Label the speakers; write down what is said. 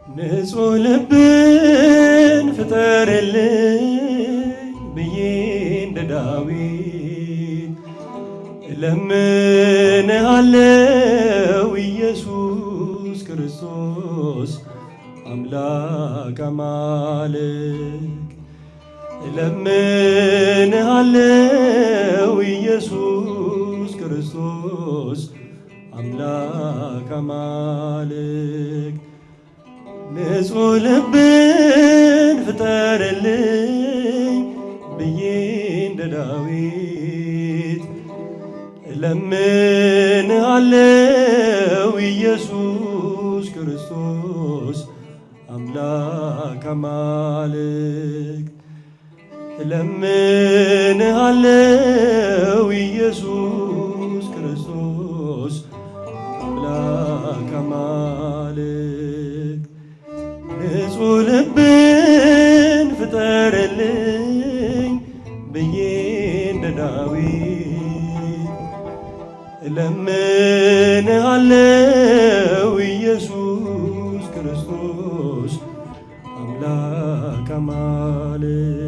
Speaker 1: ንጹሕ ልብን ፍጠርልኝ ብዬ እንደ ዳዊት እለምንሃለው ኢየሱስ ክርስቶስ አምላክ አማልክ እለምንሃለው ኢየሱስ ክርስቶስ አምላክ አማልክ ንጹሕ ልብን ፍጠርልኝ ብዬ እንደ ዳዊት እለምንሃለው ኢየሱስ ክርስቶስ አምላክ አማልክ እለምንሃለው ኢየሱስ ክርስቶስ አምላክ አማልክ ንጹሕ ልብን ፍጠርልኝ ብዬ እንደ ዳዊት እለምንሃለው ኢየሱስ ክርስቶስ አምላክ አማልክ